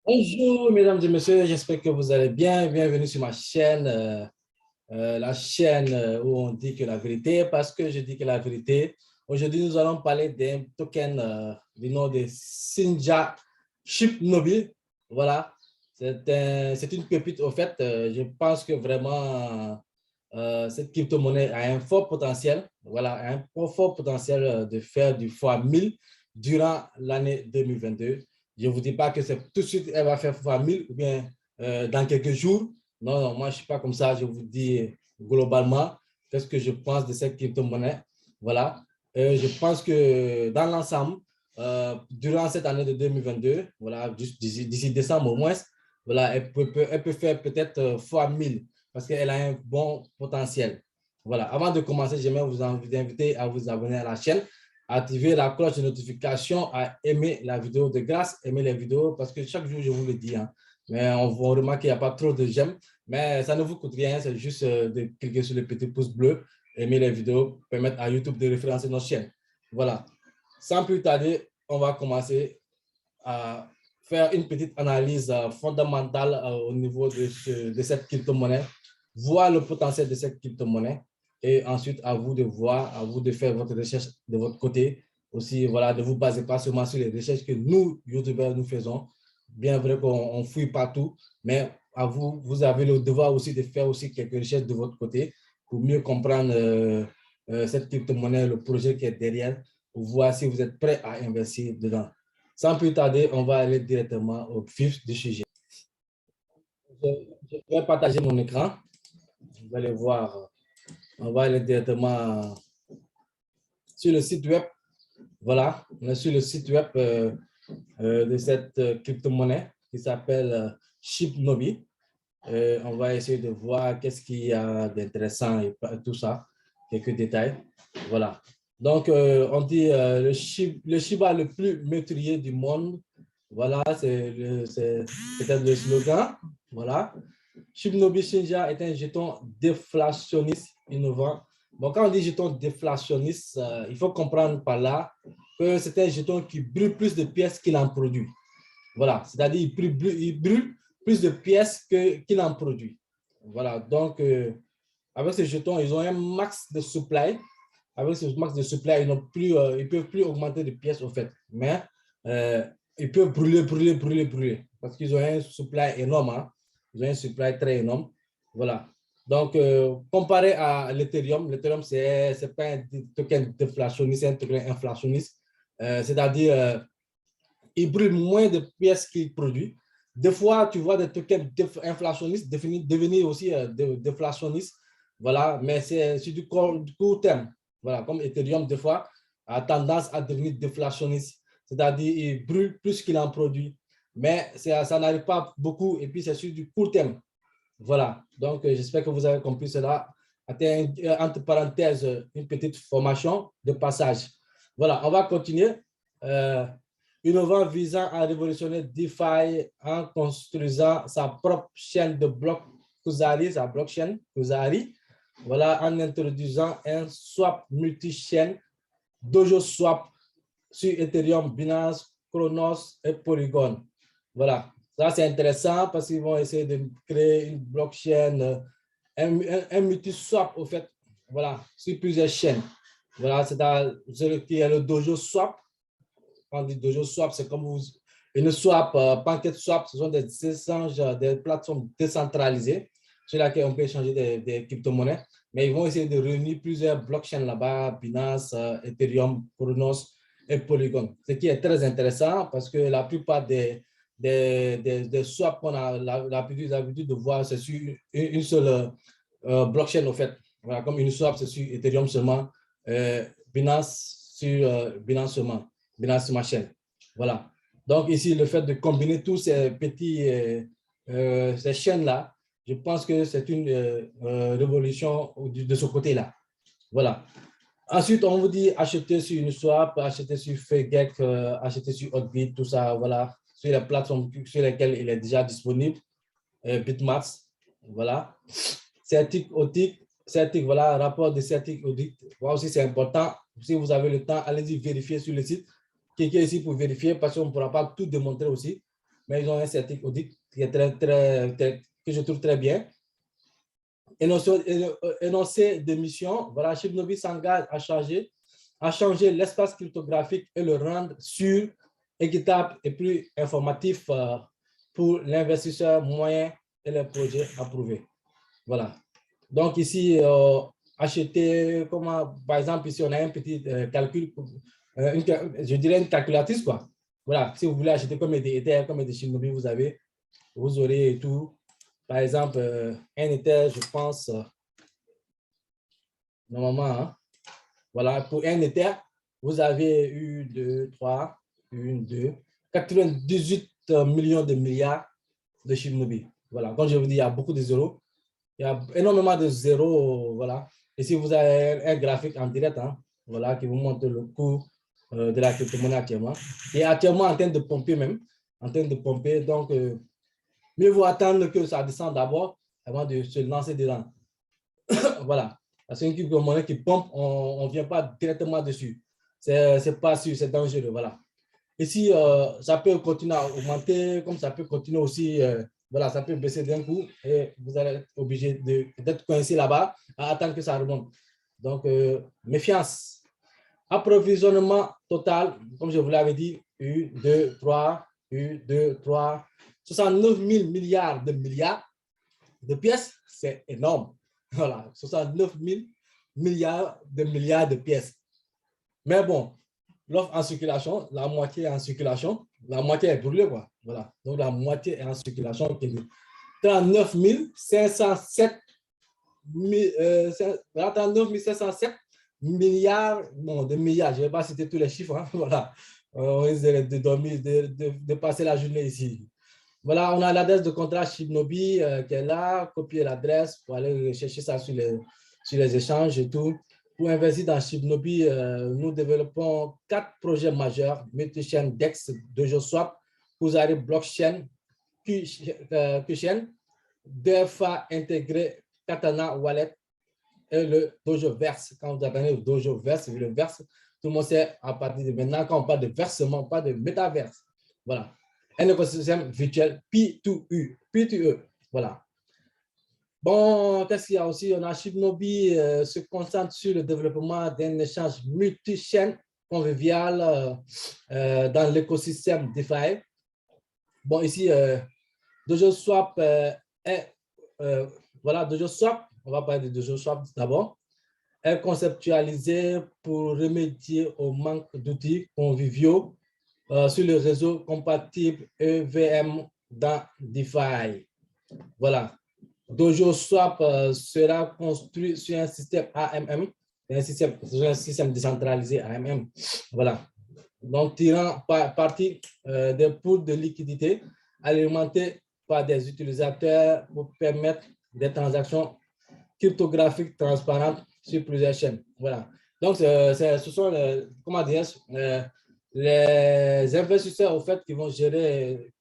Bonjour, mesdames et messieurs, j'espère que vous allez bien. Bienvenue sur ma chaîne, la chaîne où on dit que la vérité, parce que je dis que la vérité. Aujourd'hui, nous allons parler d'un token du nom de Sinja Shipnobi. Voilà, c'est une pépite. Au fait, je pense que vraiment, cette crypto-monnaie a un fort potentiel. Voilà, un fort potentiel de faire du fois 1000 durant l'année 2022. Je ne vous dis pas que c'est tout de suite, elle va faire fois 1000 ou bien dans quelques jours. Non, non, moi, je ne suis pas comme ça. Je vous dis globalement qu'est-ce que je pense de cette crypto-monnaie. Voilà. Je pense que dans l'ensemble, durant cette année de 2022, voilà, d'ici décembre au moins, voilà, elle peut faire peut-être fois 1000 parce qu'elle a un bon potentiel. Voilà. Avant de commencer, j'aimerais vous inviter à vous abonner à la chaîne, activer la cloche de notification, à aimer la vidéo de grâce, aimer les vidéos, parce que chaque jour, je vous le dis, hein, mais on remarque qu'il n'y a pas trop de j'aime, mais ça ne vous coûte rien, c'est juste de cliquer sur le petit pouce bleu, aimer les vidéos, permettre à YouTube de référencer notre chaîne. Voilà. Sans plus tarder, on va commencer à faire une petite analyse fondamentale au niveau de cette crypto-monnaie, voir le potentiel de cette crypto-monnaie et ensuite à vous de voir, à vous de faire votre recherche de votre côté. Aussi, voilà, de vous baser pas seulement sur les recherches que nous, YouTubeurs, nous faisons. Bien vrai qu'on fouille partout, mais à vous, vous avez le devoir aussi de faire aussi quelques recherches de votre côté pour mieux comprendre cette crypto-monnaie, le projet qui est derrière, pour voir si vous êtes prêt à investir dedans. Sans plus tarder, on va aller directement au vif du sujet. Je vais partager mon écran. Vous allez voir, on va aller directement sur le site web. Voilà, on est sur le site web de cette crypto-monnaie qui s'appelle Shipnobi. On va essayer de voir qu'est-ce qu'il y a d'intéressant et tout ça, quelques détails. Voilà. Donc, on dit le Shiba le plus meurtrier du monde. Voilà, c'est peut-être le slogan. Voilà. Shibnobi Shinja est un jeton déflationniste innovant. Bon, quand on dit jeton déflationniste, il faut comprendre par là que c'est un jeton qui brûle plus de pièces qu'il en produit. Voilà, c'est-à-dire il brûle plus de pièces qu'il en produit. Voilà, donc avec ces jetons, ils ont un max de supply. Avec ce max de supply, ils ne peuvent plus augmenter de pièces au fait. Mais ils peuvent brûler. Parce qu'ils ont un supply énorme. Hein. Ils ont un supply très énorme. Voilà. Donc, comparé à l'Ethereum, l'Ethereum, ce n'est pas un token déflationniste, c'est un token inflationniste. C'est-à-dire, il brûle moins de pièces qu'il produit. Des fois, tu vois des tokens inflationnistes devenir aussi déflationnistes. Voilà, mais c'est sur du court terme. Voilà, comme Ethereum, des fois, a tendance à devenir déflationniste. C'est-à-dire, il brûle plus qu'il en produit. Mais ça n'arrive pas beaucoup et puis c'est sur du court terme. Voilà, donc j'espère que vous avez compris cela. Entre parenthèses, une petite formation de passage. Voilà, on va continuer. Euh, Innovant visant à révolutionner DeFi en construisant sa propre chaîne de blocs Kuzari, sa blockchain Kuzari. Voilà, en introduisant un swap multi-chaîne Dojo Swap sur Ethereum, Binance, Chronos et Polygon. Voilà, ça c'est intéressant parce qu'ils vont essayer de créer une blockchain, un multi-swap au fait, voilà, sur plusieurs chaînes. Voilà, c'est celui qui est le Dojo Swap. Quand on dit Dojo Swap, c'est comme une swap, Pancake Swap, ce sont des échanges, des plateformes décentralisées sur lesquelles on peut échanger des crypto-monnaies. Mais ils vont essayer de réunir plusieurs blockchains là-bas, Binance, Ethereum, Chronos et Polygon. Ce qui est très intéressant parce que la plupart des swaps qu'on a l'habitude de voir, c'est sur une seule blockchain, au fait. Voilà, comme une swap, c'est sur Ethereum seulement, Binance sur Binance seulement. Binance Smart Chain. Voilà. Donc ici, le fait de combiner tous ces petits ces chaînes-là, je pense que c'est une révolution de ce côté-là. Voilà. Ensuite, on vous dit acheter sur Uniswap, acheter sur FakeGeek, acheter sur Hotbit, tout ça, voilà, sur les plateformes sur lesquelles il est déjà disponible, Bitmax, voilà. Certic, voilà, rapport de Certic Audit, voilà aussi c'est important. Si vous avez le temps, allez-y vérifier sur le site. Cliquez ici pour vérifier parce qu'on ne pourra pas tout démontrer aussi. mais ils ont un certain audit qui est que je trouve très bien. Énoncé de mission, voilà, Shibnobi s'engage à changer l'espace cryptographique et le rendre sûr, équitable et plus informatif pour l'investisseur moyen et les projets approuvés. Voilà. Donc ici, acheter, comment, par exemple, ici, on a un petit calcul, je dirais une calculatrice, quoi. Voilà, si vous voulez acheter comme des Ether, comme des Shibnobi, vous aurez tout. Par exemple, un Ether, je pense, normalement, hein, voilà, pour un Ether, vous avez eu 2, 3, 1, 2, 98 millions de milliards de Shibnobi. Voilà, comme je vous dis, il y a beaucoup de zéros. Il y a énormément de zéros, voilà. Ici, vous avez un graphique en direct, hein, voilà, qui vous montre le cours de la crypto-monnaie actuellement. Et actuellement en train de pomper même, en train de pomper. Donc, mieux vaut attendre que ça descende d'abord avant de se lancer dedans. Voilà. Parce qu'une crypto-monnaie qui pompe, on ne vient pas directement dessus. C'est pas sûr, c'est dangereux, voilà. Ici, ça peut continuer à augmenter, comme ça peut continuer aussi, voilà, ça peut baisser d'un coup et vous allez être obligé d'être coincé là-bas à attendre que ça remonte. Donc, méfiance. Approvisionnement total, comme je vous l'avais dit, U, 2, 3, U, 2, 3, 69 000 milliards de pièces, c'est énorme. Voilà, 69 000 milliards de pièces. Mais bon, l'offre en circulation, la moitié est en circulation, la moitié est brûlée, quoi. Voilà, donc la moitié est en circulation. 39 507 milliards, bon, de milliards, je ne vais pas citer tous les chiffres, hein, voilà. On risque de dormir, de passer la journée ici. Voilà, on a l'adresse de contrat Shibnobi qui est là, copier l'adresse pour aller chercher ça sur les échanges et tout. Pour investir dans Shibnobi, nous développons 4 projets majeurs, multi-chain DEX, Dojo Swap, Kuzari Blockchain, QChain, DFA intégré, Katana Wallet et le Dojo Verse. Quand vous apprenez le Dojo Verse, le Verse, tout le monde sait à partir de maintenant, quand on parle de versement, on parle de métaverse. Voilà. Un écosystème virtuel P2E. P2E. Voilà. Bon, qu'est-ce qu'il y a aussi? On a Shibnobi se concentre sur le développement d'un échange multi-chaîne convivial dans l'écosystème DeFi. Bon, ici, Dojo Swap est, voilà, Dojo Swap, on va parler de Dojo Swap d'abord, est conceptualisé pour remédier au manque d'outils conviviaux sur le réseau compatible EVM dans DeFi. Voilà. Dojo Swap sera construit sur un système AMM, un système décentralisé AMM. Voilà. Donc, tirant parti des pools de liquidité alimentés par des utilisateurs pour permettre des transactions cryptographiques transparentes sur plusieurs chaînes. Voilà. Donc, ce sont comment dire, les investisseurs, au fait, qui vont gérer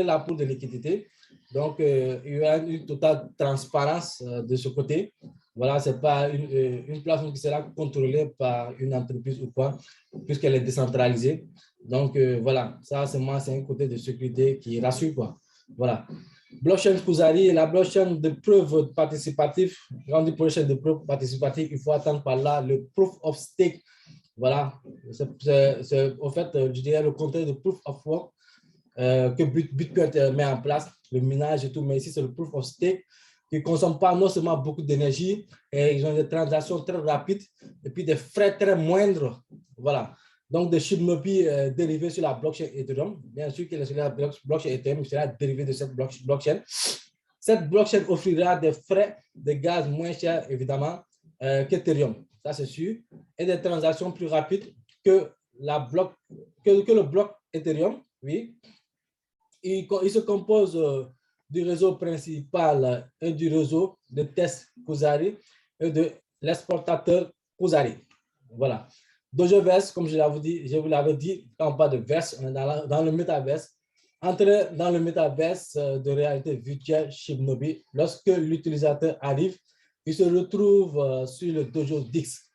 la pool de liquidité. Donc, il y aura une totale transparence de ce côté. Voilà, ce n'est pas une plateforme qui sera contrôlée par une entreprise ou quoi, puisqu'elle est décentralisée. Donc, voilà, ça, c'est un côté de sécurité qui rassure, quoi. Voilà. Blockchain Kuzari, la blockchain de preuve participative. Quand on dit blockchain de preuve participative, il faut attendre par là le proof of stake. Voilà, c'est au fait, je dirais, le contraire de proof of work que Bitcoin met en place, le minage et tout, mais ici, c'est le proof of stake qui ne consomme pas non seulement beaucoup d'énergie, et ils ont des transactions très rapides et puis des frais très moindres. Voilà. Donc, des Shibnobi dérivés sur la blockchain Ethereum. Bien sûr que sur la blockchain Ethereum sera dérivé de cette blockchain. Cette blockchain offrira des frais de gaz moins chers, évidemment, qu'Ethereum. Ça, c'est sûr. Et des transactions plus rapides que le bloc Ethereum. Oui. Il se compose du réseau principal et du réseau de test Kuzari et de l'exportateur Kuzari. Voilà. Dojoverse, comme je vous l'avais dit, quand on parle de verse, on est dans le métaverse. Entrer dans le métaverse de réalité virtuelle Shibnobi, lorsque l'utilisateur arrive, il se retrouve sur le Dojo Dix.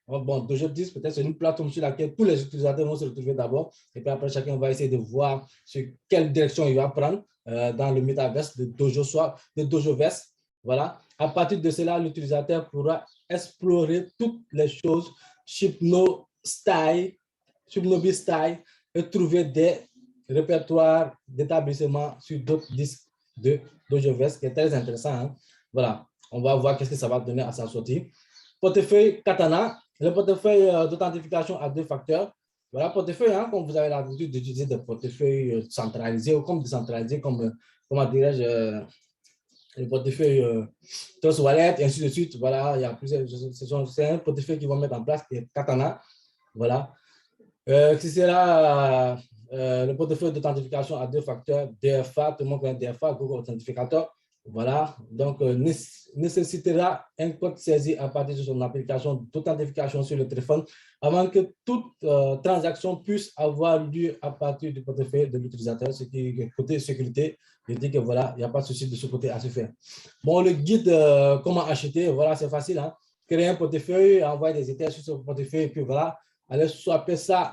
Bon, Dojo 10, peut-être c'est une plateforme sur laquelle tous les utilisateurs vont se retrouver d'abord. Et puis après, chacun va essayer de voir sur quelle direction il va prendre dans le métaverse de Dojoverse. Voilà. À partir de cela, l'utilisateur pourra explorer toutes les choses Hypnobi Style et trouver des répertoires d'établissement sur d'autres disques de Dojoverse, qui est très intéressant. Hein? Voilà. On va voir qu'est-ce que ça va donner à sa sortie. Portefeuille Katana, le portefeuille d'authentification à deux facteurs. Voilà, portefeuille, hein, comme vous avez l'habitude d'utiliser des portefeuilles centralisés ou comme décentralisés, comme, comment dirais-je, le portefeuille Trust Wallet, et ainsi de suite. Voilà, il y a plusieurs, c'est un portefeuille qu'ils vont mettre en place, qui est Katana. Voilà. C'est là le portefeuille d'authentification à deux facteurs, DFA, tout le monde connaît DFA, Google Authentificator. Voilà, donc nécessitera un code saisi à partir de son application d'authentification sur le téléphone avant que toute transaction puisse avoir lieu à partir du portefeuille de l'utilisateur, ce qui est côté sécurité. Je dis que voilà, il n'y a pas de souci de ce côté à se faire. Bon, le guide, comment acheter, voilà, c'est facile. Hein? Créer un portefeuille, envoyer des états sur ce portefeuille, et puis voilà, allez swapper ça,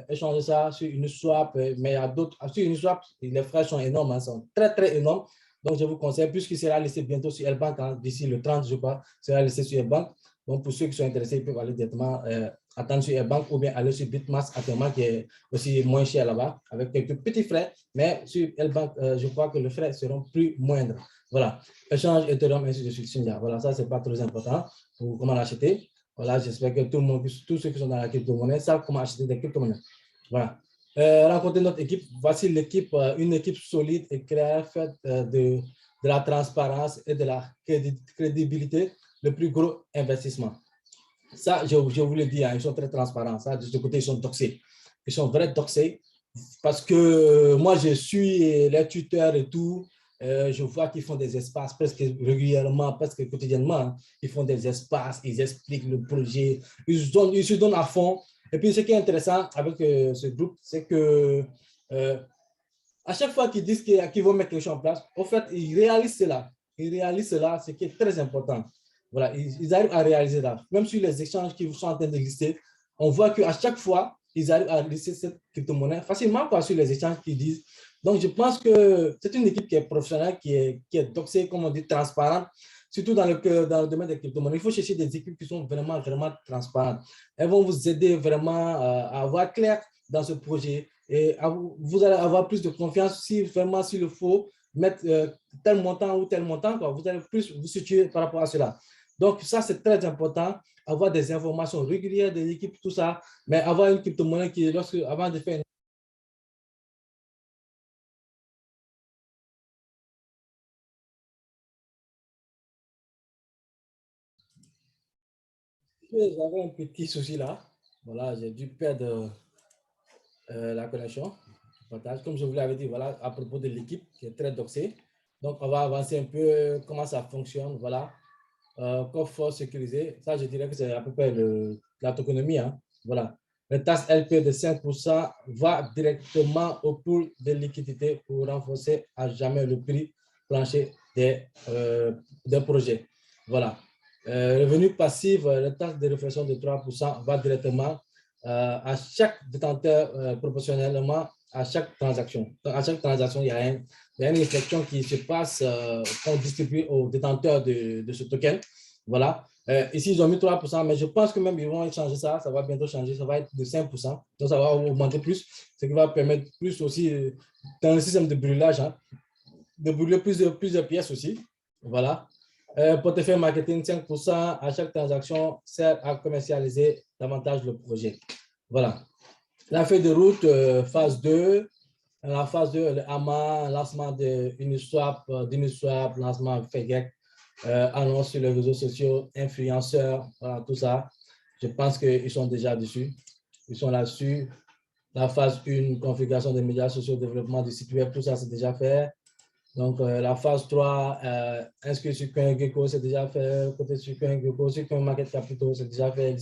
échanger ça sur une swap, mais il y a d'autres, sur une swap, les frais sont énormes, hein, sont très, très énormes. Donc, je vous conseille, puisqu'il sera laissé bientôt sur L-Bank, hein, d'ici le 30, je crois, sera laissé sur L-Bank. Donc, pour ceux qui sont intéressés, ils peuvent aller directement attendre sur L-Bank ou bien aller sur Bitmask actuellement, qui est aussi moins cher là-bas, avec quelques petits frais. Mais sur L-Bank, je crois que les frais seront plus moindres. Voilà. Échange Ethereum, ainsi de suite. Voilà, ça, c'est pas très important pour comment l'acheter. Voilà, j'espère que tout le monde, tous ceux qui sont dans la crypto-monnaie savent comment acheter des crypto-monnaies. Voilà. Rencontrer notre équipe. Voici l'équipe, une équipe solide et claire, faite de la transparence et de la crédibilité, le plus gros investissement. Ça, je vous le dis, hein, ils sont très transparents. Ça, de ce côté, ils sont doxés. Ils sont vrais doxés parce que moi, je suis les tuteurs et tout. Je vois qu'ils font des espaces presque régulièrement, presque quotidiennement. Hein. Ils font des espaces, ils expliquent le projet, ils se donnent à fond. Et puis, ce qui est intéressant avec ce groupe, c'est que à chaque fois qu'ils disent qu'ils vont mettre quelque chose en place, en fait, ils réalisent cela. Ils réalisent cela, ce qui est très important. Voilà, ils arrivent à réaliser ça. Même sur les échanges qui sont en train de lister, on voit qu'à chaque fois, ils arrivent à lister cette crypto-monnaie facilement quoi, sur les échanges qu'ils disent. Donc, je pense que c'est une équipe qui est professionnelle, qui est doxée, comme on dit, transparente, surtout dans le domaine des crypto-monnaies. Il faut chercher des équipes qui sont vraiment, vraiment transparentes. Elles vont vous aider vraiment à avoir clair dans ce projet et vous allez avoir plus de confiance si vraiment, s'il le faut, mettre tel montant ou tel montant, quoi, vous allez plus vous situer par rapport à cela. Donc, ça, c'est très important, avoir des informations régulières des équipes, tout ça, mais avoir une crypto-monnaie qui, avant de faire une... J'avais un petit souci là. Voilà, j'ai dû perdre la connexion. Comme je vous l'avais dit, voilà, à propos de l'équipe qui est très doxée. Donc, on va avancer un peu comment ça fonctionne. Voilà. Coffre sécurisé, ça, je dirais que c'est à peu près la tokenomie. Hein. Voilà. Le taxe LP de 5% va directement au pool de liquidité pour renforcer à jamais le prix plancher des projets. Voilà. Revenu passif, le taxe de réflexion de 3% va directement à chaque détenteur proportionnellement à chaque transaction. Donc, à chaque transaction, il y a une réflexion qui se passe qu'on distribue aux détenteurs de ce token. Voilà. Ici, ils ont mis 3%, mais je pense que même ils vont changer ça. Ça va bientôt changer. Ça va être de 5%. Donc, ça va augmenter plus, ce qui va permettre plus aussi, dans le système de brûlage, hein, de brûler plusieurs pièces aussi. Voilà. Portefeuille marketing, 5% à chaque transaction sert à commercialiser davantage le projet. Voilà. La feuille de route, phase 2. La phase 2, le AMA, lancement d'Uniswap, lancement FEGEC, annonce sur les réseaux sociaux, influenceurs, voilà, tout ça. Je pense qu'ils sont déjà dessus. Ils sont là-dessus. La phase 1, configuration des médias sociaux, développement du site web, tout ça, c'est déjà fait. Donc, la phase 3, inscrit sur CoinGecko, c'est déjà fait. Côté sur CoinGecko, sur CoinMarket Capital, c'est déjà fait.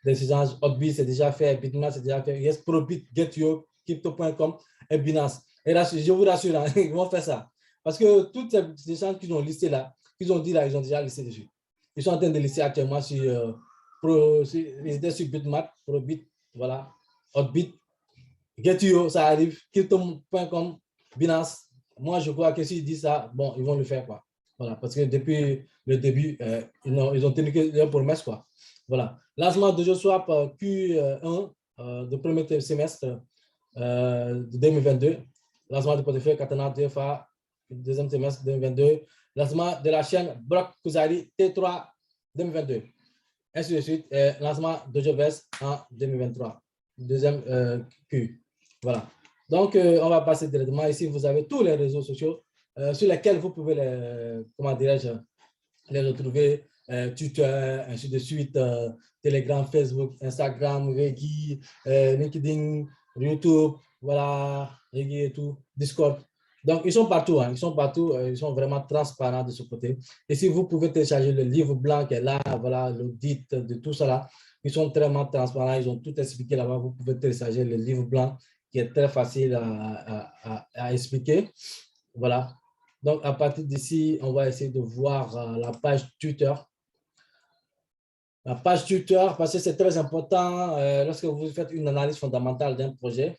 Des échanges Hotbit, c'est déjà fait. Bitmain, c'est déjà fait. Yes, Probit, Getio, Crypto.com et Binance. Et là, je vous rassure, hein, ils vont faire ça. Parce que toutes ces échanges qu'ils ont listés là, qu'ils ont dit là, ils ont déjà listé dessus. Ils sont en train de lister actuellement sur ils étaient sur Bitmap, Probit, voilà, Hotbit, Getio, ça arrive, Crypto.com, Binance. Moi, je crois que s'ils disent ça, bon, ils vont le faire, quoi. Voilà, parce que depuis le début, ils ont tenu que leur promesse, quoi. Voilà. Lancement de JoSwap Q1 de premier semestre de 2022. Lancement de portefeuille Katana TFA, deuxième semestre 2022. Lancement de la chaîne Block Kuzari T3 2022. Ainsi de suite, lancement de JoVest en 2023. Deuxième Q. Voilà. Donc, on va passer directement. Ici, vous avez tous les réseaux sociaux sur lesquels vous pouvez les, comment dirais-je, les retrouver. Twitter, ainsi de suite, Telegram, Facebook, Instagram, Reggie, LinkedIn, YouTube, voilà, Reggie et tout, Discord. Donc, ils sont partout, hein, ils sont partout, ils sont vraiment transparents de ce côté. Et si vous pouvez télécharger le livre blanc qui est là, voilà, l'audit de tout ça là, ils sont vraiment transparents, ils ont tout expliqué là-bas. Vous pouvez télécharger le livre blanc qui est très facile à expliquer. Voilà. Donc, à partir d'ici, on va essayer de voir la page Twitter. La page tuteur, parce que c'est très important lorsque vous faites une analyse fondamentale d'un projet.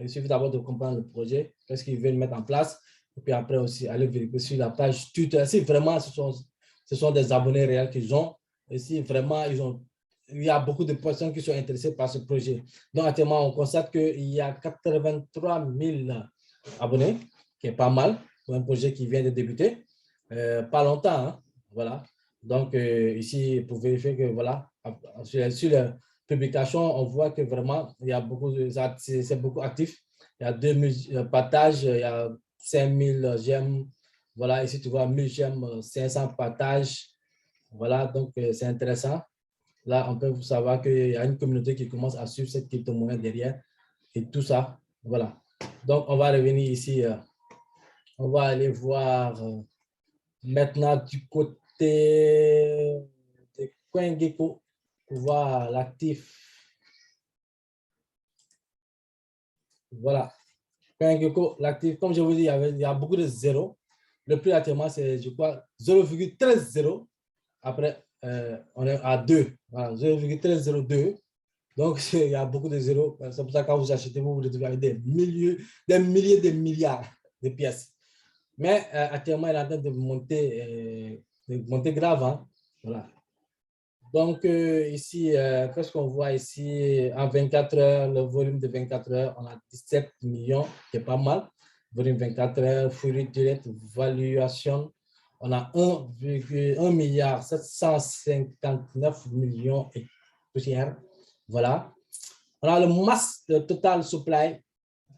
Il suffit d'abord de comprendre le projet, qu'est-ce qu'ils veulent mettre en place, et puis après aussi aller vérifier sur la page tuteur. Si vraiment ce sont des abonnés réels qu'ils ont, et si vraiment il y a beaucoup de personnes qui sont intéressées par ce projet. Donc actuellement, on constate qu'il y a 83 000 abonnés, qui est pas mal pour un projet qui vient de débuter. Pas longtemps, hein, voilà. Donc, ici, vous vérifier que, voilà, sur la publication, on voit que vraiment, il y a beaucoup c'est beaucoup actif. Il y a 2000 partages, il y a 5000 j'aime. Voilà, ici, tu vois 1000 j'aime, 500 partages. Voilà, donc, c'est intéressant. Là, on peut savoir qu'il y a une communauté qui commence à suivre cette crypto-monnaie derrière et tout ça. Voilà. Donc, on va revenir ici. On va aller voir maintenant du côté de CoinGecko pour voir l'actif. Voilà. CoinGecko, l'actif, comme je vous dis, il y a beaucoup de zéros. Le prix actuellement, c'est, je crois, 0,130. Après, on est à 2. Voilà, 0,1302. Donc, il y a beaucoup de zéros. C'est pour ça que quand vous achetez, vous retrouvez avec des milliers, des milliards de pièces. Mais actuellement, il est en train de monter grave. Hein? Voilà. Donc, ici, qu'est-ce qu'on voit ici? En 24 heures, le volume de 24 heures, on a 17 millions, qui est pas mal. Volume 24 heures, Fury Direct Valuation, on a 1,1 milliard 759 millions et poussière. Voilà. On a le mass de total supply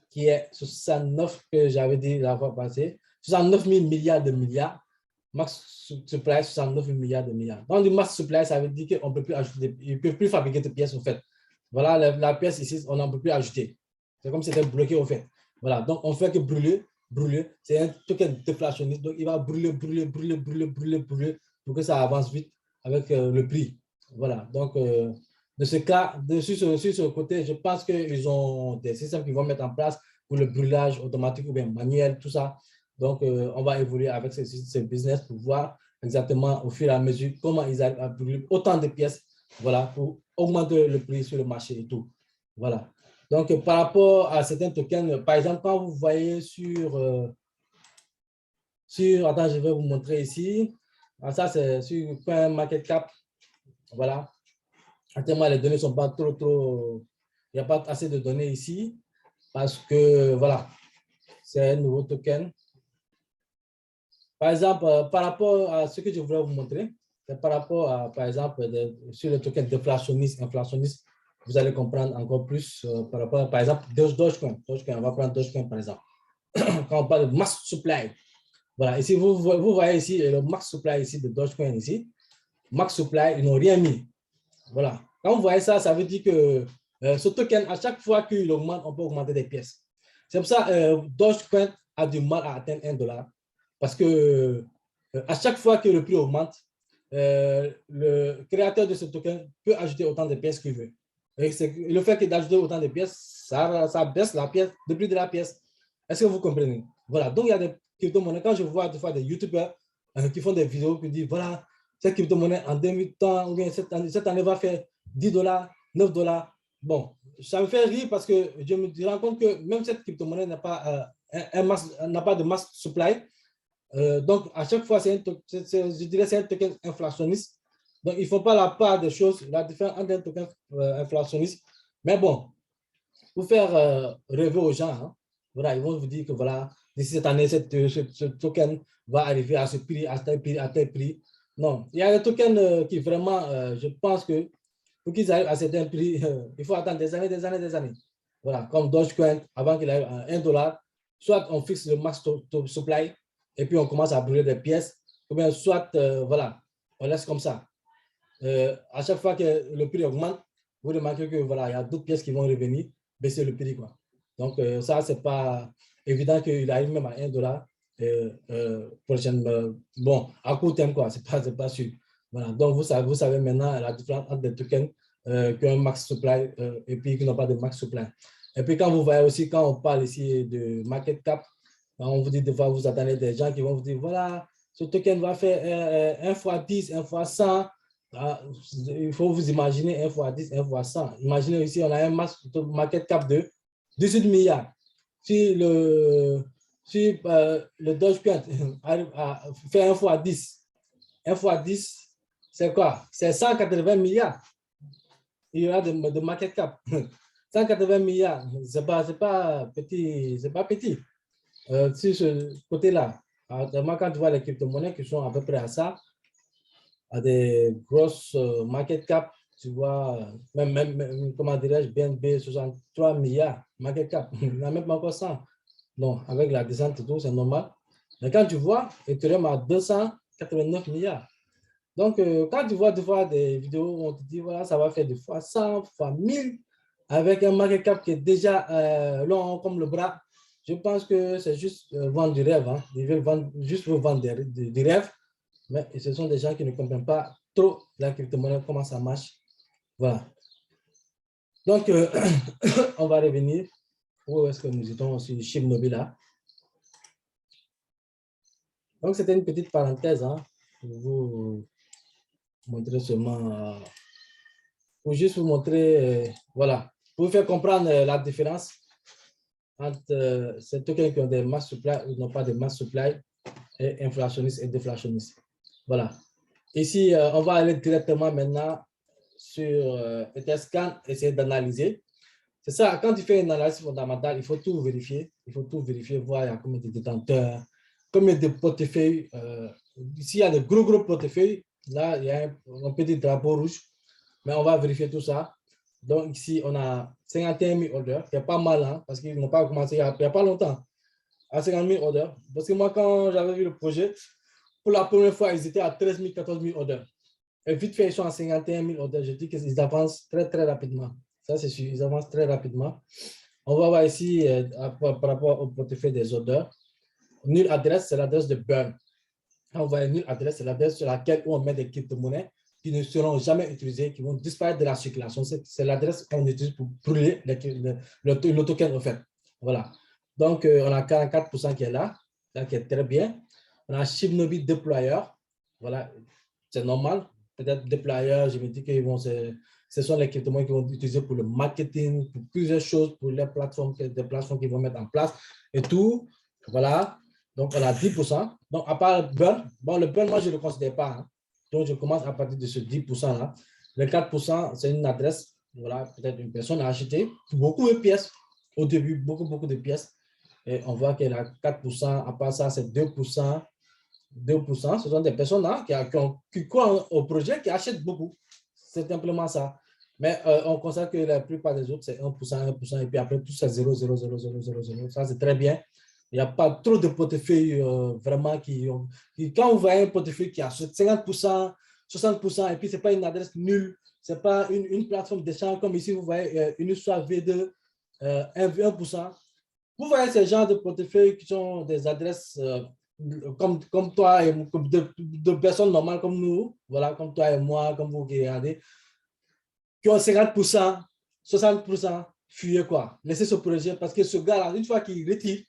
qui est 69 que j'avais dit la fois passée, 69 000 milliards de milliards. Max supply, 69 milliards de milliards. Dans du max supply, ça veut dire qu'on ne peut plus ajouter, ils ne peuvent plus fabriquer de pièces, en fait. Voilà, la pièce ici, on n'en peut plus ajouter. C'est comme si c'était bloqué, en fait. Voilà, donc on fait que brûler. C'est un token déflationniste, donc il va brûler pour que ça avance vite avec le prix. Voilà, donc de ce cas, sur ce côté, je pense qu'ils ont des systèmes qu'ils vont mettre en place pour le brûlage automatique ou bien manuel, tout ça. Donc, on va évoluer avec ce business pour voir exactement au fur et à mesure comment ils arrivent à brûler autant de pièces, voilà, pour augmenter le prix sur le marché et tout. Voilà. Donc, par rapport à certains tokens, par exemple, quand vous voyez attends, je vais vous montrer ici. Ça, c'est sur CoinMarketCap. Voilà. Actuellement, les données ne sont pas trop, il n'y a pas assez de données ici parce que, voilà, c'est un nouveau token. Par exemple, par rapport à ce que je voulais vous montrer, c'est par rapport à, par exemple, sur le token déflationniste, inflationniste, vous allez comprendre encore plus par rapport à, par exemple, Dogecoin. On va prendre Dogecoin, par exemple. Quand on parle de max supply, voilà, ici, vous voyez ici le max supply ici de Dogecoin ici. Max supply, ils n'ont rien mis. Voilà. Quand vous voyez ça, ça veut dire que ce token, à chaque fois qu'il augmente, on peut augmenter des pièces. C'est pour ça que Dogecoin a du mal à atteindre $1. Parce que à chaque fois que le prix augmente, le créateur de ce token peut ajouter autant de pièces qu'il veut. Et le fait d'ajouter autant de pièces, ça baisse le prix de la pièce. Est-ce que vous comprenez? Voilà. Donc, il y a des crypto-monnaies. Quand je vois des fois des YouTubeurs qui font des vidéos qui disent, voilà, cette crypto-monnaie en 2000 temps, ou bien cette année va faire 10 dollars, 9 dollars. Bon, ça me fait rire parce que je me rends compte que même cette crypto-monnaie n'a pas, n'a pas de mass supply. Donc, à chaque fois, je dirais c'est un token inflationniste. Donc, ils ne font pas la part des choses, la différence entre un token inflationniste. Mais bon, pour faire rêver aux gens, hein, voilà, ils vont vous dire que voilà, d'ici cette année, ce token va arriver à ce prix, à tel prix, à tel prix. Non, il y a des tokens qui vraiment, je pense que pour qu'ils arrivent à certains prix, il faut attendre des années, des années, des années. Voilà, comme Dogecoin, avant qu'il arrive à 1 dollar, soit on fixe le max supply et puis on commence à brûler des pièces, ou bien soit, voilà, on laisse comme ça. À chaque fois que le prix augmente, vous remarquez que voilà, il y a d'autres pièces qui vont revenir, baisser le prix, quoi. Donc, ça, c'est pas évident qu'il arrive même à 1 dollar prochainement. Bon, à court terme, quoi, c'est pas sûr. Voilà. Donc, vous savez maintenant la différence entre des tokens qui ont un max supply et puis qui n'ont pas de max supply. Et puis, quand vous voyez aussi, quand on parle ici de market cap, on vous dit des fois, vous attendez des gens qui vont vous dire, voilà, ce token va faire 1 fois 10, 1 fois 100. Ah, il faut vous imaginer 1 fois 10, 1 fois 100. Imaginez ici, on a un market cap de 18 milliards. Si le Dogecoin arrive à faire 1 fois 10, 1 fois 10, c'est quoi? C'est 180 milliards. Il y aura de market cap. 180 milliards, c'est pas petit, c'est pas petit. Sur ce côté-là, quand tu vois les crypto-monnaies qui sont à peu près à ça, à des grosses market cap, tu vois, même comment dirais-je, BNB, 63 milliards market cap, il n'y a même pas encore 100. Non, avec la descente et tout, c'est normal. Mais quand tu vois, Ethereum à 289 milliards. Donc, quand tu vois des vidéos où on te dit, voilà, ça va faire des fois 100, fois 1000, avec un market cap qui est déjà long comme le bras, je pense que c'est juste vendre du rêve. Hein. Ils veulent juste vous vendre du rêve. Mais ce sont des gens qui ne comprennent pas trop la crypto-monnaie, comment ça marche. Voilà. Donc, on va revenir. Où est-ce que nous étions sur Shibnobi là? Donc, c'était une petite parenthèse hein, pour vous montrer seulement, pour juste vous montrer, voilà, pour vous faire comprendre la différence entre ces tokens qui ont des mass supply ou non pas de mass supply et inflationnistes et déflationnistes. Voilà. Ici, on va aller directement maintenant sur Etherscan, essayer d'analyser. C'est ça, quand tu fais une analyse fondamentale, il faut tout vérifier. Il faut tout vérifier, voir il y a combien de détenteurs, combien de portefeuilles. S'il y a de gros portefeuilles, là, il y a un petit drapeau rouge, mais on va vérifier tout ça. Donc ici, on a 51 000 orders, qui est pas mal, hein, parce qu'ils n'ont pas commencé il n'y a pas longtemps, à 50 000 orders. Parce que moi, quand j'avais vu le projet, pour la première fois, ils étaient à 13 000, 14 000 orders. Et vite fait, ils sont à 51 000 orders. Je dis qu'ils avancent très, très rapidement. Ça, c'est sûr, ils avancent très rapidement. On va voir ici, par rapport au portefeuille des orders, nulle adresse, c'est l'adresse de burn. On voit nulle adresse, c'est l'adresse sur laquelle on met des crypto-monnaies qui ne seront jamais utilisées, qui vont disparaître de la circulation. C'est l'adresse qu'on utilise pour brûler le token, en fait. Voilà. Donc, on a 44% qui est là, ça qui est très bien. On a Shibnobi Deployer. Voilà, c'est normal. Peut-être Deployer, je me dis que ce sont les crypto-monnaies qui vont utiliser pour le marketing, pour plusieurs choses, pour les plateformes, des plateformes qu'ils vont mettre en place et tout. Voilà. Donc, on a 10%. Donc, à part le burn, bon, le burn, moi, je ne le considère pas. Hein. Donc, je commence à partir de ce 10%-là. Le 4%, c'est une adresse. Voilà, peut-être une personne a acheté beaucoup de pièces au début, beaucoup de pièces. Et on voit qu'elle a 4%. À part ça, c'est 2%. 2%, ce sont des personnes là, qui croient au projet, qui achètent beaucoup. C'est simplement ça. Mais on constate que la plupart des autres, c'est 1%, 1%, et puis après, tout ça, 0, 0, 0, 0, 0, 0. Ça, c'est très bien. Il n'y a pas trop de portefeuilles vraiment quand vous voyez un portefeuille qui a 50%, 60%, et puis ce n'est pas une adresse nulle, ce n'est pas une plateforme d'échange, comme ici, vous voyez une histoire V2, 1%. Vous voyez ces genres de portefeuilles qui sont des adresses comme toi et comme de personnes normales comme nous, voilà, comme toi et moi, comme vous qui regardez, qui ont 50%, 60%, fuyez quoi. Laissez ce projet parce que ce gars-là, une fois qu'il retire,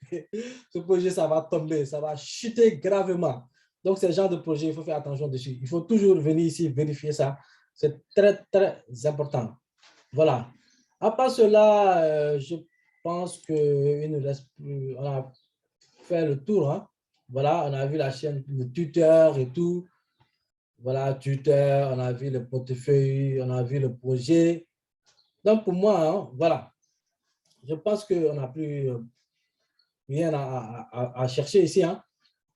ce projet, ça va tomber, ça va chuter gravement. Donc, c'est le genre de projet, il faut faire attention dessus. Il faut toujours venir ici vérifier ça. C'est très, très important. Voilà. À part cela, je pense qu'il ne reste plus. On a fait le tour. Hein. Voilà, on a vu la chaîne, le tuteur et tout. Voilà, tuteur, on a vu le portefeuille, on a vu le projet. Donc, pour moi, hein, voilà, je pense qu'on n'a plus rien à chercher ici. Hein.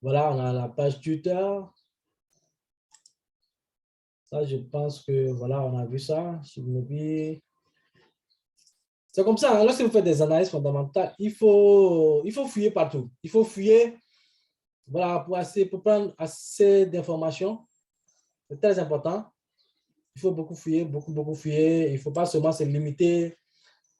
Voilà, on a la page tuteur. Ça, je pense que, voilà, on a vu ça. C'est comme ça, hein, lorsque vous faites des analyses fondamentales, il faut fouiller partout. Il faut fouiller, voilà, pour prendre assez d'informations. C'est très important. Il faut beaucoup fouiller, beaucoup fouiller. Il ne faut pas seulement se limiter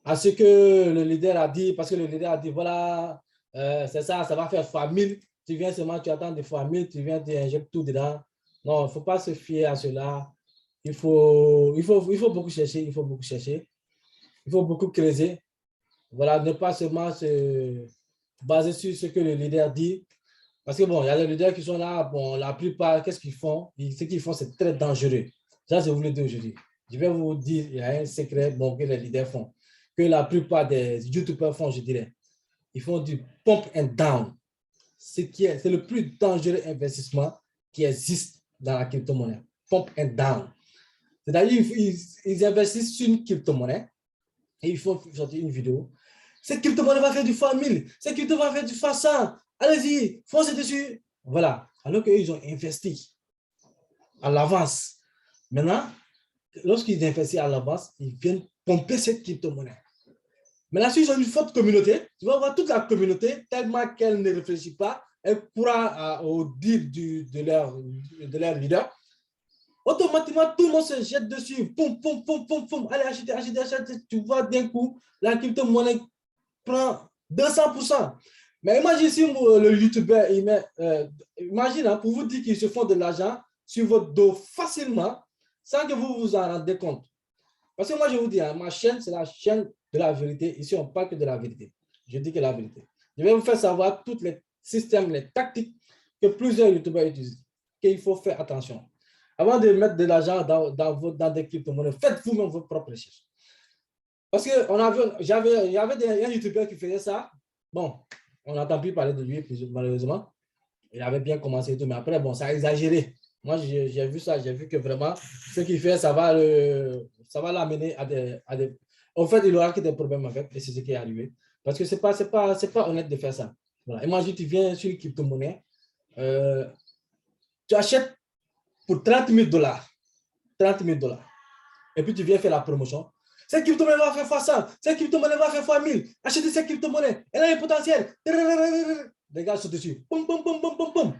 à ce que le leader a dit, parce que le leader a dit, voilà, c'est ça, ça va faire fois 1000. Tu viens seulement, tu attends des fois 1000, tu viens, tu injectes tout dedans. Non, il ne faut pas se fier à cela. Il faut beaucoup chercher, il faut beaucoup chercher. Il faut beaucoup creuser. Voilà, ne pas seulement se baser sur ce que le leader dit. Parce que bon, il y a des leaders qui sont là, bon, la plupart, qu'est-ce qu'ils font? Ce qu'ils font, c'est très dangereux. Ça, je vous le dis aujourd'hui. Je vais vous dire, il y a un secret bon, que les leaders font, que la plupart des YouTubers font, je dirais. Ils font du pump and down. C'est le plus dangereux investissement qui existe dans la crypto-monnaie. Pump and down. C'est-à-dire, ils investissent sur une crypto-monnaie et ils font sortir une vidéo. Cette crypto-monnaie va faire du fois 1000. Cette crypto va faire du fois 100. Allez-y, foncez dessus. Voilà. Alors qu'ils ont investi à l'avance. Maintenant, lorsqu'ils investissent à l'avance, ils viennent pomper cette crypto-monnaie. Maintenant, s'ils ont une forte communauté, tu vas voir toute la communauté, tellement qu'elle ne réfléchit pas, elle pourra au dire de leur leader. Automatiquement, tout le monde se jette dessus. Poum, poum, poum, poum, poum. Allez, achetez. Tu vois d'un coup, la crypto-monnaie prend 200%. Mais imagine si le YouTuber, imagine, hein, pour vous dire qu'ils se font de l'argent sur votre dos facilement, sans que vous vous en rendez compte. Parce que moi, je vous dis, hein, ma chaîne, c'est la chaîne de la vérité. Ici, on ne parle que de la vérité. Je dis que la vérité. Je vais vous faire savoir tous les systèmes, les tactiques que plusieurs YouTubers utilisent, qu'il faut faire attention. Avant de mettre de l'argent dans des crypto-monnaies, faites vous-même vos propres recherches. Parce qu'il y avait un YouTuber qui faisait ça. Bon, on n'entend plus parler de lui, malheureusement. Il avait bien commencé et tout, mais après, bon, ça a exagéré. Moi, j'ai vu ça, j'ai vu que vraiment, ce qu'il fait, ça va l'amener à des... En fait, il aura que des problèmes avec, et c'est ce qui est arrivé. Parce que ce n'est pas honnête de faire ça. Voilà. Imagine, tu viens sur une crypto-monnaie, tu achètes pour 30 000 $. 30 000 $. Et puis, tu viens faire la promotion. Cette crypto-monnaie va faire fois 100. Cette crypto-monnaie va faire fois 1000. Achetez cette crypto-monnaie. Elle a un potentiel. Les gars sont dessus. Poum, poum, poum, poum, poum, poum.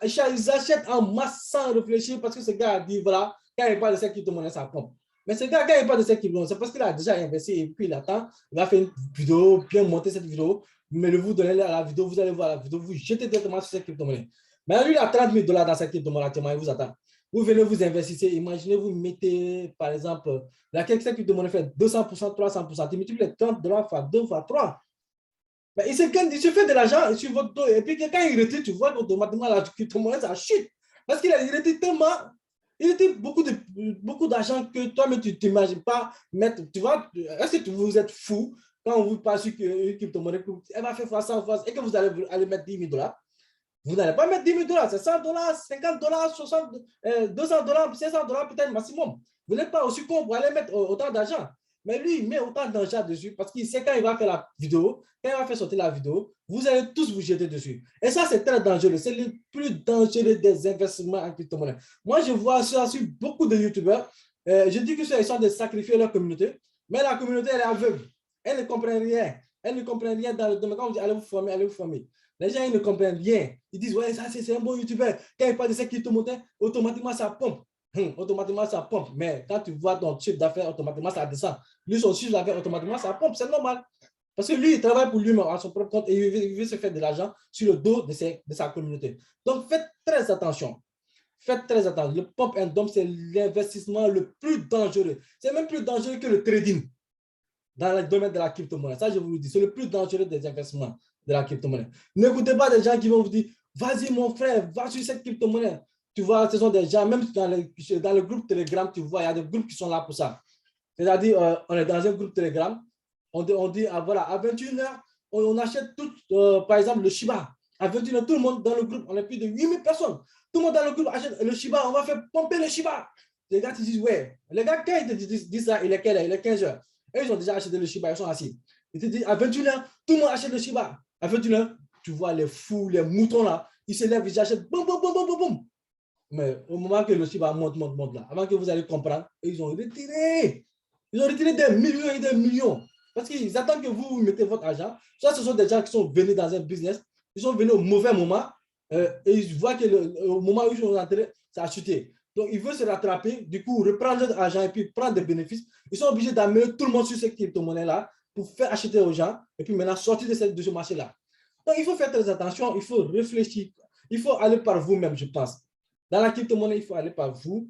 Ils achètent en masse sans réfléchir parce que ce gars a dit, voilà, quand il parle de cette crypto-monnaie, ça pompe. Mais ce gars, quand il parle de cette crypto-monnaie, c'est parce qu'il a déjà investi et puis il attend. Il va faire une vidéo, bien monter cette vidéo. Mais vous donnez la vidéo, vous allez voir la vidéo, vous jetez directement sur cette crypto-monnaie. Mais lui, il a 30 000 $ dans cette crypto-monnaie actuellement, il vous attend. Vous venez vous investissez, imaginez, vous mettez, par exemple, la crypto-monnaie fait 200%, 300%, tu multiplies les 30 $ fois 2 fois 3. Mais il se fait de l'argent sur votre dos. Et puis quand il retire, tu vois qu'automatiquement la crypto-monnaie, ça chute. Parce qu'il retire tellement, il retire beaucoup d'argent que toi-même, tu ne t'imagines pas mettre. Tu vois, est-ce que vous êtes fou quand on vous parle sur une crypto-monnaie, elle va faire fois 100 fois, et que vous allez mettre 10 000 $. Vous n'allez pas mettre 10 000 $, c'est 100 $, 50 $, 60, 200 $, 500 $ peut-être maximum. Vous n'êtes pas aussi con pour aller mettre autant d'argent. Mais lui, il met autant d'argent dessus parce qu'il sait quand il va faire la vidéo, quand il va faire sortir la vidéo, vous allez tous vous jeter dessus. Et ça, c'est très dangereux. C'est le plus dangereux des investissements en crypto-monnaie. Moi, je vois ça sur beaucoup de YouTubeurs. Je dis que ils sont de sacrifier leur communauté, mais la communauté, elle est aveugle. Elle ne comprend rien. Elle ne comprend rien dans le domaine. Quand on dit allez vous former, allez vous former. Les gens, ils ne comprennent rien. Ils disent, ouais, ça, c'est un bon YouTuber. Quand il parle de cette crypto-monnaie, automatiquement, ça pompe. Automatiquement, ça pompe. Mais quand tu vois ton chiffre d'affaires, automatiquement, ça descend. Lui, son chiffre d'affaires, automatiquement, ça pompe. C'est normal. Parce que lui, il travaille pour lui-même à son propre compte et il veut se faire de l'argent sur le dos de sa communauté. Donc, faites très attention. Faites très attention. Le pump and dump, c'est l'investissement le plus dangereux. C'est même plus dangereux que le trading dans le domaine de la crypto-monnaie. Ça, je vous le dis, c'est le plus dangereux des investissements de la crypto-monnaie. N'écoutez pas des gens qui vont vous dire, Vas-y, mon frère, va sur cette crypto-monnaie. Tu vois, ce sont des gens, même dans le groupe Telegram, tu vois, il y a des groupes qui sont là pour ça. C'est-à-dire, on est dans un groupe Telegram, on dit, ah, voilà, à 21h, on achète tout, par exemple, le Shiba. À 21h, tout le monde dans le groupe, on est plus de 8000 personnes. Tout le monde dans le groupe achète le Shiba, on va faire pomper le Shiba. Les gars te disent, ouais. Les gars, quand ils te disent ça, il est quelle heure? Il est 15h. Et ils ont déjà acheté le Shiba, ils sont assis. Ils te disent, à 21h, tout le monde achète le Shiba. À 21h, tu vois les fous, les moutons là, ils se lèvent, ils achètent, boum, boum, boum, boum, boum, boum. Mais au moment que le Shiba monte, monte, monte là, avant que vous allez comprendre, ils ont retiré. Ils ont retiré des millions et des millions. Parce qu'ils attendent que vous mettez votre argent. Soit ce sont des gens qui sont venus dans un business, ils sont venus au mauvais moment et ils voient que au moment où ils sont rentrés, ça a chuté. Donc, ils veulent se rattraper, du coup, reprendre leur argent et puis prendre des bénéfices. Ils sont obligés d'amener tout le monde sur cette crypto-monnaie-là pour faire acheter aux gens et puis maintenant sortir de ce marché-là. Donc, il faut faire très attention, il faut réfléchir, il faut aller par vous-même, je pense. Dans la crypto-monnaie, il faut aller par vous.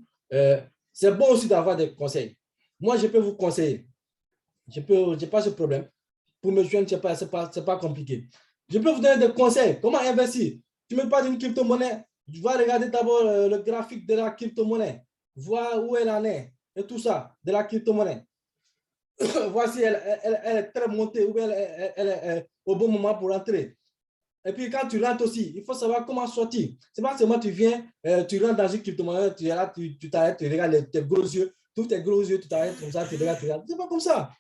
C'est bon aussi d'avoir des conseils. Moi, je peux vous conseiller. Je n'ai pas ce problème. Pour me joindre, ce n'est pas compliqué. Je peux vous donner des conseils. Comment investir? Tu me parles d'une crypto-monnaie. Tu vas regarder d'abord le graphique de la crypto-monnaie. Voir où elle en est et tout ça, de la crypto-monnaie. Voir si elle est très montée ou elle est au bon moment pour entrer. Et puis, quand tu rentres aussi, il faut savoir comment sortir. Ce n'est pas seulement tu viens, tu rentres dans une crypto-monnaie, tu es là, tu t'arrêtes, tu regardes tes gros yeux, tous tes gros yeux, tu t'arrêtes comme ça, tu regardes, tu regardes. Ce n'est pas comme ça.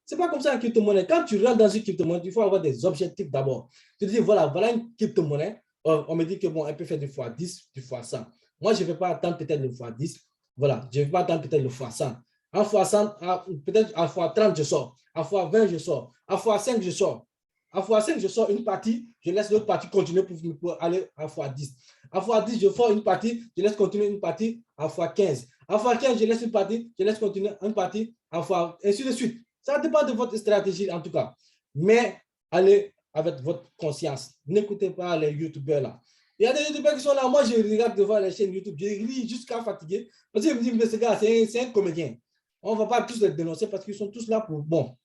Ce n'est pas comme ça en crypto-monnaie. Quand tu rentres dans une crypto-monnaie, il faut avoir des objectifs d'abord. Tu te dis, voilà une crypto-monnaie. On me dit que bon, elle peut faire du x10, du x100. Moi, je ne vais pas attendre peut-être le x10. Voilà, je ne vais pas attendre peut-être le x100. En x100, peut-être en x30, je sors. En x20, je sors. En x5, je sors. À x5, je sors une partie, je laisse l'autre partie continuer pour aller à x10. À x10, je sors une partie, je laisse continuer une partie à x15. À x15, je laisse une partie, je laisse continuer une partie à x, ainsi de suite. Ça dépend de votre stratégie en tout cas. Mais allez avec votre conscience. N'écoutez pas les youtubeurs là. Il y a des youtubeurs qui sont là. Moi, je regarde devant les chaînes YouTube. Je ris jusqu'à fatiguer. Parce qu'ils me disent, mais ce gars, c'est un comédien. On ne va pas tous les dénoncer parce qu'ils sont tous là pour, bon,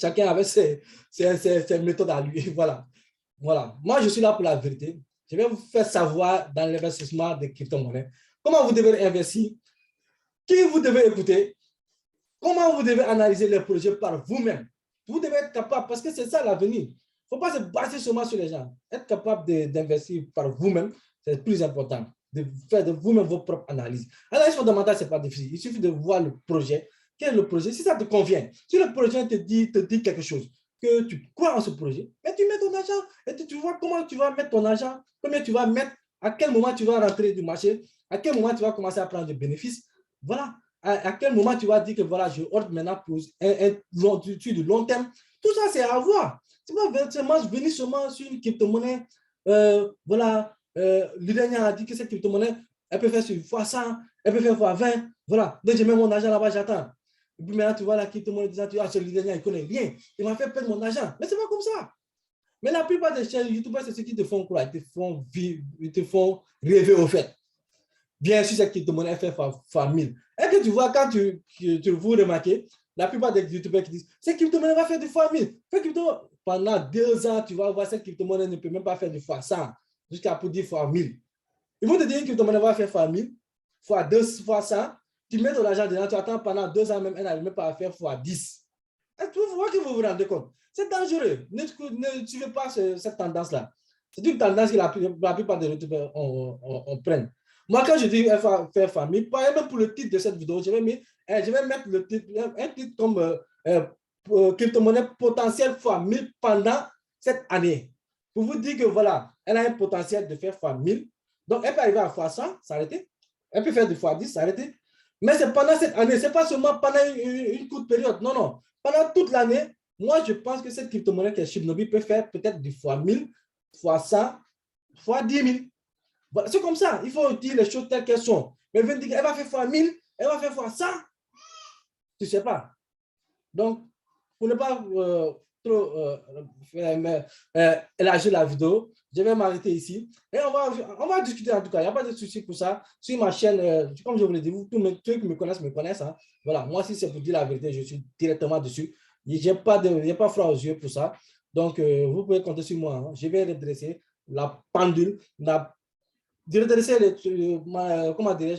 chacun avait ses méthodes à lui. Voilà. Voilà. Moi, je suis là pour la vérité. Je vais vous faire savoir dans l'investissement des crypto-monnaies comment vous devez investir, qui vous devez écouter, comment vous devez analyser les projets par vous-même. Vous devez être capable, parce que c'est ça l'avenir. Il ne faut pas se baser seulement sur les gens. Être capable d'investir par vous-même, c'est le plus important. De faire de vous-même vos propres analyses. L'analyse fondamentale, ce n'est pas difficile. Il suffit de voir le projet. Quel est le projet? Si ça te convient, si le projet te dit quelque chose, que tu crois en ce projet, mais tu mets ton argent et tu vois comment tu vas mettre ton argent, combien tu vas mettre, à quel moment tu vas rentrer du marché, à quel moment tu vas commencer à prendre des bénéfices. Voilà. À quel moment tu vas dire que voilà, je ordre maintenant pour du long terme. Tout ça, c'est à voir. Tu vas seulement venir seulement sur une crypto-monnaie. Voilà, l'Iranien a dit que cette crypto-monnaie, elle peut faire sur x100, elle peut faire x20. Voilà, donc je mets mon argent là-bas, j'attends. Et puis maintenant, tu vois la crypto-monnaie disant, ah, ce l'Iranien, il ne connaît rien. Il m'a fait perdre mon argent. Mais ce n'est pas comme ça. Mais la plupart des chaînes YouTubers, c'est ce qui te font croire, ils te font rêver au fait. Bien sûr, cette crypto-monnaie fait fois 1000. Est-ce que tu vois, quand vous remarquez, la plupart des youtubeurs qui disent, cette crypto-monnaie va faire du fois 1000. Pendant 2 ans, tu vas voir, cette crypto-monnaie ne peut même pas faire du fois 100, jusqu'à pour dire fois 1000. Ils vont te dire que crypto-monnaie va faire fois 1000, fois 2, fois 100. Tu mets ton argent dedans, tu attends pendant 2 ans même, elle n'arrive même pas à faire fois 10. Est-ce que vous voyez que vous vous rendez compte? C'est dangereux. Ne suivez pas cette tendance-là. C'est une tendance que la plupart des youtubeurs prennent. Moi, quand je dis faire famille, pas même pour le titre de cette vidéo, je vais mettre le titre, un titre comme crypto-monnaie potentielle fois 1000 pendant cette année. Pour vous dire que voilà, elle a un potentiel de faire fois 1000. Donc, elle peut arriver à fois 100, s'arrêter. Elle peut faire du fois 10, s'arrêter. Mais c'est pendant cette année, ce n'est pas seulement pendant une courte période. Non, non. Pendant toute l'année, moi, je pense que cette crypto-monnaie qui est Shibnobi peut faire peut-être du fois 1000, fois 100, fois 10 000. Voilà, c'est comme ça. Il faut dire les choses telles qu'elles sont. Mais elle dire qu'elle va faire fois 1000, elle va faire fois 100. Tu ne sais pas. Donc, pour ne pas trop élargir la vidéo, je vais m'arrêter ici. Et on va discuter en tout cas. Il n'y a pas de souci pour ça. Sur ma chaîne, comme je vous l'ai dit, tous ceux qui me connaissent. Hein. Voilà, moi, si c'est pour dire la vérité, je suis directement dessus. Il n'y a pas froid aux yeux pour ça. Donc, vous pouvez compter sur moi. Hein. Je vais redresser. la pendule, de redresser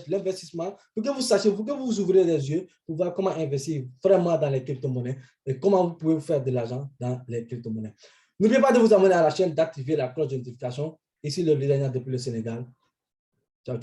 l'investissement pour que vous sachiez, pour que vous ouvrez les yeux pour voir comment investir vraiment dans les crypto-monnaies et comment vous pouvez faire de l'argent dans les crypto-monnaies. N'oubliez pas de vous abonner à la chaîne, d'activer la cloche de notification. Ici le leader depuis le Sénégal. Ciao, ciao.